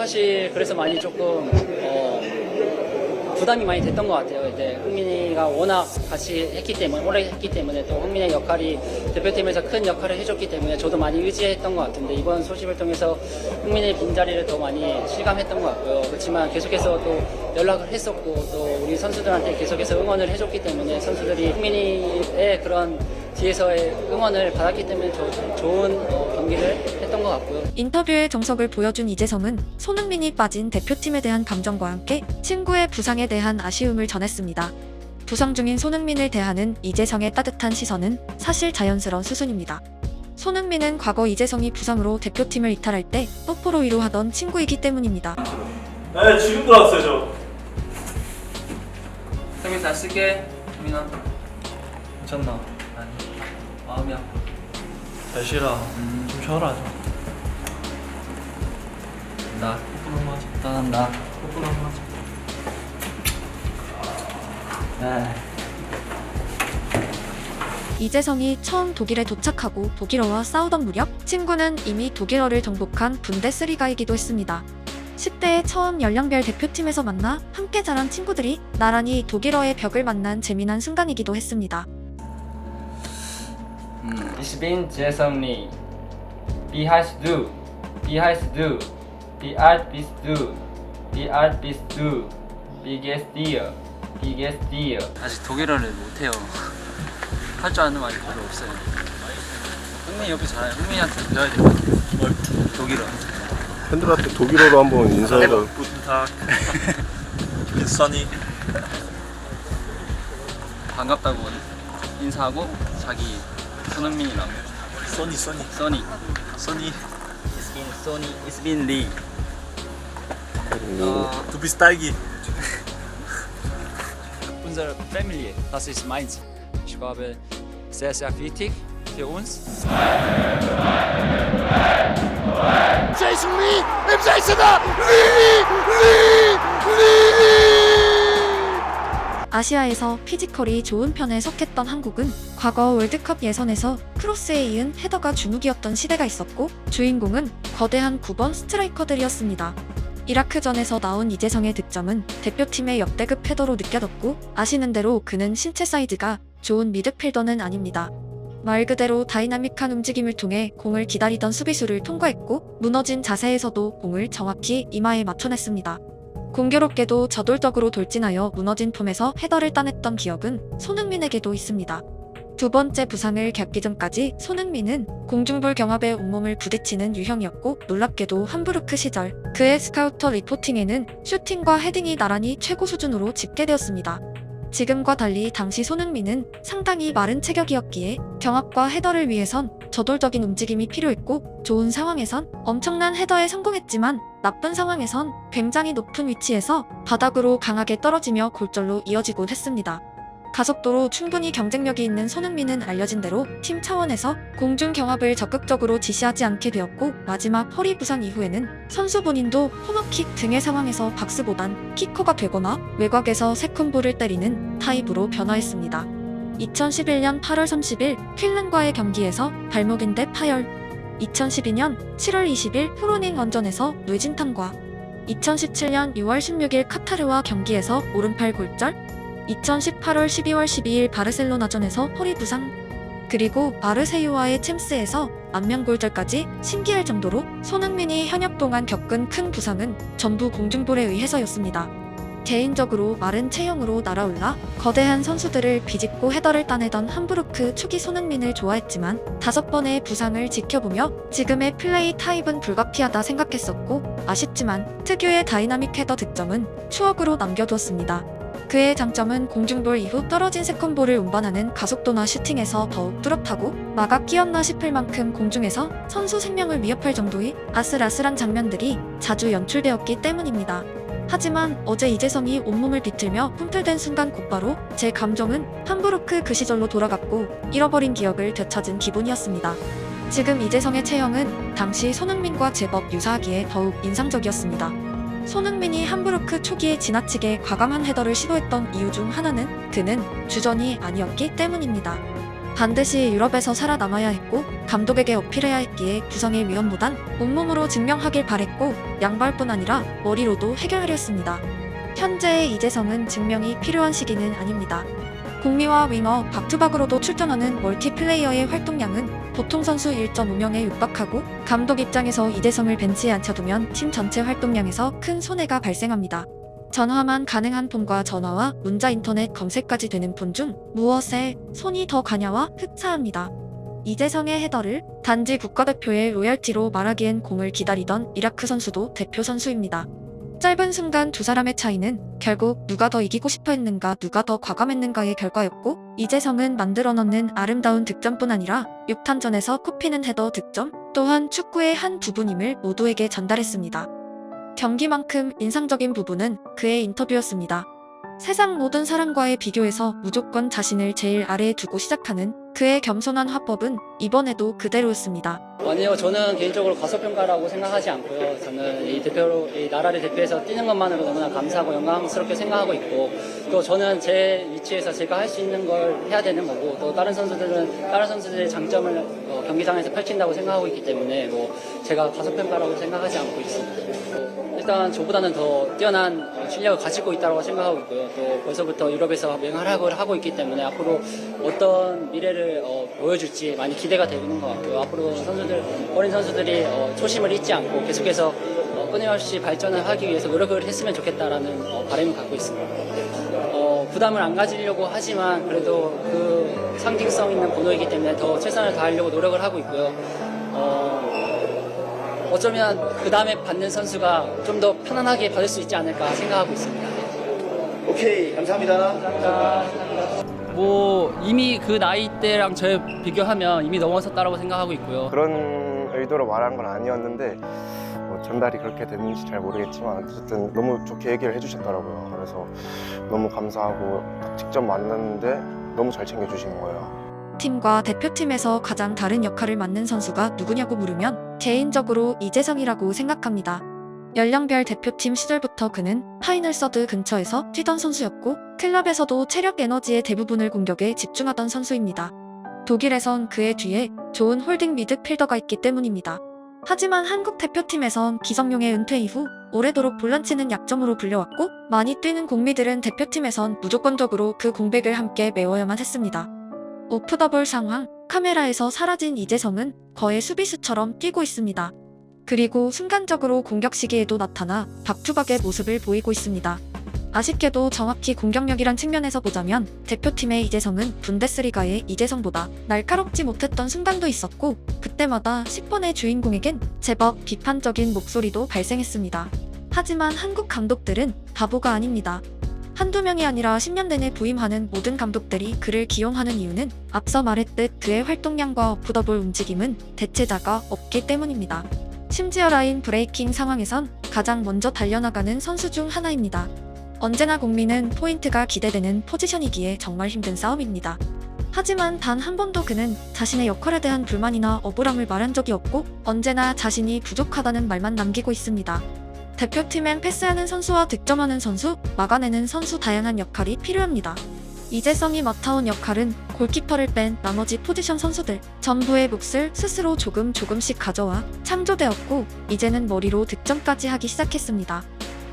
사실 그래서 많이 조금 부담이 많이 됐던 것 같아요. 이제 흥민이가 워낙 같이 했기 때문에, 오래 했기 때문에, 또 흥민이의 역할이 대표팀에서 큰 역할을 해줬기 때문에 저도 많이 의지했던 것 같은데, 이번 소집을 통해서 흥민이의 빈자리를 더 많이 실감했던 것 같고요. 그렇지만 계속해서 또 연락을 했었고, 또 우리 선수들한테 계속해서 응원을 해줬기 때문에, 선수들이 흥민이의 그런 뒤에서의 응원을 받았기 때문에 좋은 경기를 했던 것 같고요. 인터뷰의 정석을 보여준 이재성은 손흥민이 빠진 대표팀에 대한 감정과 함께 친구의 부상에 대한 아쉬움을 전했습니다. 부상 중인 손흥민을 대하는 이재성의 따뜻한 시선은 사실 자연스러운 수순입니다. 손흥민은 과거 이재성이 부상으로 대표팀을 이탈할 때 뽀뽀로 위로하던 친구이기 때문입니다. 네, 지금 들어왔어요, 저. 성민 잘 쓸게. 민아. 괜찮나? 아니, 마음이 아파. 잘 쉬라. 좀 쉬어라, 좀. 나 뽀뽀 한번 하자. 떠난다. 뽀뽀 한번 하자. 네. 이재성이 처음 독일에 도착하고 독일어와 싸우던 무렵 친구는 이미 독일어를 정복한 분데스리가이기도 했습니다. 10대에 처음 연령별 대표팀에서 만나 함께 자란 친구들이 나란히 독일어의 벽을 만난 재미난 순간이기도 했습니다. Ich bin Jason Lee. Wie heißt du? Wie heißt du? Wie alt bist du? Wie alt bist du? Wie geht's dir? Wie geht's dir? 아직 독일어를 못해요. 할 줄 아는 말이 별로 없어요. 흥민이 옆에 잘해요. 흥민이한테 배워야 될 것 같아요. 뭘? 독일어. 팬들한테 독일어로 한번 인사해라. 굿탁. 써니. 반갑다고 인사하고 자기 손흥민이라고. 써니. 써니. 써니. It's been Sonny. It's been Lee. Du bist 딸기. Unsere Familie, das ist meins. Ich glaube, sehr, sehr wichtig für uns. Jason Lee im 16er! Lee! 아시아에서 피지컬이 좋은 편에 속했던 한국은 과거 월드컵 예선에서 크로스에 이은 헤더가 주눅이었던 시대가 있었고 주인공은 거대한 9번 스트라이커들이었습니다. 이라크전에서 나온 이재성의 득점은 대표팀의 역대급 헤더로 느껴졌고 아시는 대로 그는 신체 사이즈가 좋은 미드필더는 아닙니다. 말 그대로 다이나믹한 움직임을 통해 공을 기다리던 수비수를 통과했고 무너진 자세에서도 공을 정확히 이마에 맞춰냈습니다. 공교롭게도 저돌적으로 돌진하여 무너진 폼에서 헤더를 따냈던 기억은 손흥민에게도 있습니다. 두 번째 부상을 겪기 전까지 손흥민은 공중볼 경합에 온몸을 부딪히는 유형이었고 놀랍게도 함부르크 시절 그의 스카우터 리포팅에는 슈팅과 헤딩이 나란히 최고 수준으로 집계되었습니다. 지금과 달리 당시 손흥민은 상당히 마른 체격이었기에 경합과 헤더를 위해선 저돌적인 움직임이 필요했고 좋은 상황에선 엄청난 헤더에 성공했지만 나쁜 상황에선 굉장히 높은 위치에서 바닥으로 강하게 떨어지며 골절로 이어지곤 했습니다. 가속도로 충분히 경쟁력이 있는 손흥민은 알려진 대로 팀 차원에서 공중 경합을 적극적으로 지시하지 않게 되었고 마지막 허리 부상 이후에는 선수 본인도 코너킥 등의 상황에서 박스보단 키커가 되거나 외곽에서 세컨볼을 때리는 타입으로 변화했습니다. 2011년 8월 30일 퀼른과의 경기에서 발목인대 파열, 2012년 7월 20일 프로닝 원전에서 뇌진탕과 2017년 6월 16일 카타르와 경기에서 오른팔 골절, 2018월 12월 12일 바르셀로나전에서 허리 부상, 그리고 마르세유와의 챔스에서 안면골절까지 신기할 정도로 손흥민이 현역 동안 겪은 큰 부상은 전부 공중볼에 의해서였습니다. 개인적으로 마른 체형으로 날아올라 거대한 선수들을 비집고 헤더를 따내던 함부르크 초기 손흥민을 좋아했지만 5번의 부상을 지켜보며 지금의 플레이 타입은 불가피하다 생각했었고 아쉽지만 특유의 다이나믹 헤더 득점은 추억으로 남겨두었습니다. 그의 장점은 공중볼 이후 떨어진 세컨볼을 운반하는 가속도나 슈팅에서 더욱 뚜렷하고 마가 끼었나 싶을 만큼 공중에서 선수 생명을 위협할 정도의 아슬아슬한 장면들이 자주 연출되었기 때문입니다. 하지만 어제 이재성이 온몸을 비틀며 꿈틀댄 순간 곧바로 제 감정은 함부르크 그 시절로 돌아갔고 잃어버린 기억을 되찾은 기분이었습니다. 지금 이재성의 체형은 당시 손흥민과 제법 유사하기에 더욱 인상적이었습니다. 손흥민이 함부르크 초기에 지나치게 과감한 헤더를 시도했던 이유 중 하나는 그는 주전이 아니었기 때문입니다. 반드시 유럽에서 살아남아야 했고 감독에게 어필해야 했기에 구성의 위험보단 온몸으로 증명하길 바랬고 양발뿐 아니라 머리로도 해결하려 했습니다. 현재의 이재성은 증명이 필요한 시기는 아닙니다. 공미와 윙어, 박투박으로도 출전하는 멀티플레이어의 활동량은 보통 선수 1.5명에 육박하고 감독 입장에서 이재성을 벤치에 앉혀두면 팀 전체 활동량에서 큰 손해가 발생합니다. 전화만 가능한 폰과 전화와 문자 인터넷 검색까지 되는 폰 중 무엇에 손이 더 가냐와 흡사합니다. 이재성의 헤더를 단지 국가대표의 로열티로 말하기엔 공을 기다리던 이라크 선수도 대표 선수입니다. 짧은 순간 두 사람의 차이는 결국 누가 더 이기고 싶어 했는가 누가 더 과감했는가의 결과였고 이재성은 만들어 넣는 아름다운 득점뿐 아니라 6탄전에서 꼽히는 헤더 득점 또한 축구의 한 부분임을 모두에게 전달했습니다. 경기만큼 인상적인 부분은 그의 인터뷰였습니다. 세상 모든 사람과의 비교에서 무조건 자신을 제일 아래에 두고 시작하는 그의 겸손한 화법은 이번에도 그대로였습니다. 아니요, 저는 개인적으로 과소평가라고 생각하지 않고요. 저는 이 나라를 대표해서 뛰는 것만으로 너무나 감사하고 영광스럽게 생각하고 있고, 또 저는 제 위치에서 제가 할 수 있는 걸 해야 되는 거고, 또 다른 선수들은 다른 선수들의 장점을 경기장에서 펼친다고 생각하고 있기 때문에 제가 과소평가라고 생각하지 않고 있습니다. 일단 저보다는 더 뛰어난 실력을 가지고 있다고 생각하고 있고요. 또 벌써부터 유럽에서 맹활약을 하고 있기 때문에 앞으로 어떤 미래를 보여줄지 많이 기대가 되는 것 같고요. 앞으로 어린 선수들이 초심을 잊지 않고 계속해서 끊임없이 발전을 하기 위해서 노력을 했으면 좋겠다라는 바람을 갖고 있습니다. 부담을 안 가지려고 하지만 그래도 그 상징성 있는 번호이기 때문에 더 최선을 다하려고 노력을 하고 있고요. 어쩌면 그 다음에 받는 선수가 좀 더 편안하게 받을 수 있지 않을까 생각하고 있습니다. 오케이, 감사합니다. 이미 그 나이대랑 저에 비교하면 이미 넘어섰다라고 생각하고 있고요. 그런 의도로 말한 건 아니었는데 전달이 그렇게 됐는지 잘 모르겠지만 어쨌든 너무 좋게 얘기를 해주셨더라고요. 그래서 너무 감사하고 직접 만났는데 너무 잘 챙겨주시는 거예요. 팀과 대표팀에서 가장 다른 역할을 맡는 선수가 누구냐고 물으면 개인적으로 이재성이라고 생각합니다. 연령별 대표팀 시절부터 그는 파이널 서드 근처에서 뛰던 선수였고 클럽에서도 체력 에너지의 대부분을 공격에 집중하던 선수입니다. 독일에선 그의 뒤에 좋은 홀딩 미드필더가 있기 때문입니다. 하지만 한국 대표팀에선 기성용의 은퇴 이후 오래도록 볼란치는 약점으로 불려왔고 많이 뛰는 공미들은 대표팀에선 무조건적으로 그 공백을 함께 메워야만 했습니다. 오프 더 볼 상황, 카메라에서 사라진 이재성은 거의 수비수처럼 뛰고 있습니다. 그리고 순간적으로 공격 시기에도 나타나 박투박의 모습을 보이고 있습니다. 아쉽게도 정확히 공격력이란 측면에서 보자면 대표팀의 이재성은 분데스리가의 이재성보다 날카롭지 못했던 순간도 있었고 그때마다 10번의 주인공에겐 제법 비판적인 목소리도 발생했습니다. 하지만 한국 감독들은 바보가 아닙니다. 한두 명이 아니라 10년 내내 부임하는 모든 감독들이 그를 기용하는 이유는 앞서 말했듯 그의 활동량과 오프 더 볼 움직임은 대체자가 없기 때문입니다. 심지어 라인 브레이킹 상황에선 가장 먼저 달려나가는 선수 중 하나입니다. 언제나 공미는 포인트가 기대되는 포지션이기에 정말 힘든 싸움입니다. 하지만 단 한 번도 그는 자신의 역할에 대한 불만이나 억울함을 말한 적이 없고 언제나 자신이 부족하다는 말만 남기고 있습니다. 대표팀엔 패스하는 선수와 득점하는 선수, 막아내는 선수 다양한 역할이 필요합니다. 이재성이 맡아온 역할은 골키퍼를 뺀 나머지 포지션 선수들 전부의 몫을 스스로 조금씩 가져와 창조되었고 이제는 머리로 득점까지 하기 시작했습니다.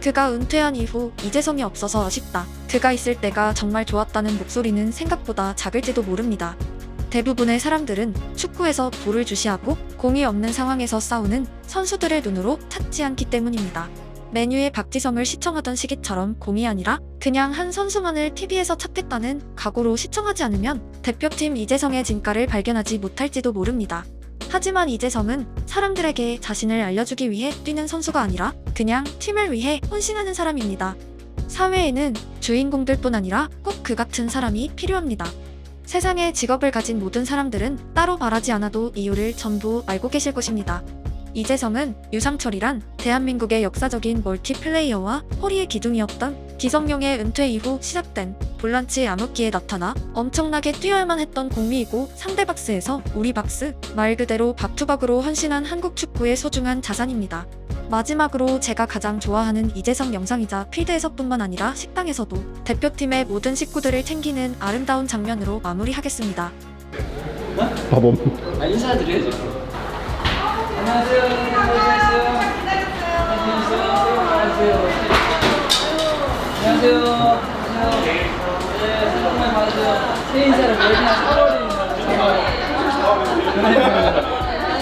그가 은퇴한 이후 이재성이 없어서 아쉽다. 그가 있을 때가 정말 좋았다는 목소리는 생각보다 작을지도 모릅니다. 대부분의 사람들은 축구에서 볼을 주시하고 공이 없는 상황에서 싸우는 선수들의 눈으로 찾지 않기 때문입니다. 메뉴의 박지성을 시청하던 시기처럼 공이 아니라 그냥 한 선수만을 TV에서 찾겠다는 각오로 시청하지 않으면 대표팀 이재성의 진가를 발견하지 못할지도 모릅니다. 하지만 이재성은 사람들에게 자신을 알려주기 위해 뛰는 선수가 아니라 그냥 팀을 위해 헌신하는 사람입니다. 사회에는 주인공들뿐 아니라 꼭 그 같은 사람이 필요합니다. 세상에 직업을 가진 모든 사람들은 따로 말하지 않아도 이유를 전부 알고 계실 것입니다. 이재성은 유상철이란 대한민국의 역사적인 멀티플레이어와 허리의 기둥이었던 기성용의 은퇴 이후 시작된 볼란치 암흑기에 나타나 엄청나게 뛰어야만 했던 공미이고 상대 박스에서 우리 박스, 말 그대로 박투박으로 헌신한 한국 축구의 소중한 자산입니다. 마지막으로 제가 가장 좋아하는 이재성 영상이자 필드에서뿐만 아니라 식당에서도 대표팀의 모든 식구들을 챙기는 아름다운 장면으로 마무리하겠습니다. 밥 없. 아, 인사드려야죠. 안녕하세요. 안녕하세요. 안녕하세요. 네, 새해 복 많이 받으세요. 새해 인사를 매년 4월에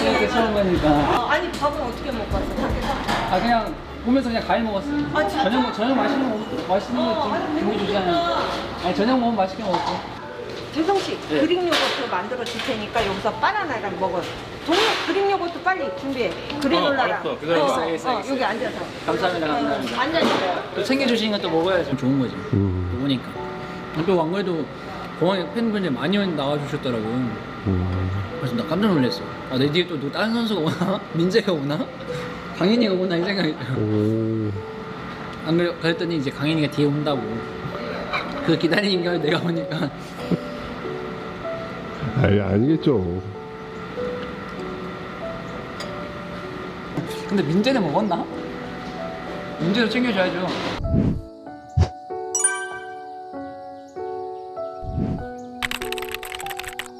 이렇게 처음 보니까. 아니 밥은 어떻게 먹고 왔어? 아, 그냥 보면서 그냥 과일 먹었어요. 저녁 맛있는 거 좀 준비 주시잖아요. 아니, 저녁 먹으면 맛있게 먹었고. 대성씨 네. 그릭 요거트 만들어 줄 테니까 여기서 바나나랑 먹어. 동료 그릭 요거트 빨리 준비해. 그래놀라랑. 알겠어. 여기 앉아서. 감사합니다. 감사합니다. 앉아주세요. 또 챙겨주시는 건 또 먹어야죠. 좋은 거지. 먹으니까. 또 안 그래도 공항에 팬분들이 많이 나와주셨더라고요. 그래서 나 깜짝 놀랐어. 아, 내 뒤에 또 누구 다른 선수가 오나? 민재가 오나? 강인이가 오나? 이 생각이 들어요. 안 그래, 그랬더니 이제 강인이가 뒤에 온다고. 그 기다리는 걸 내가 오니까. 아니, 아니겠죠. 근데 민재는 먹었나? 민재도 챙겨줘야죠.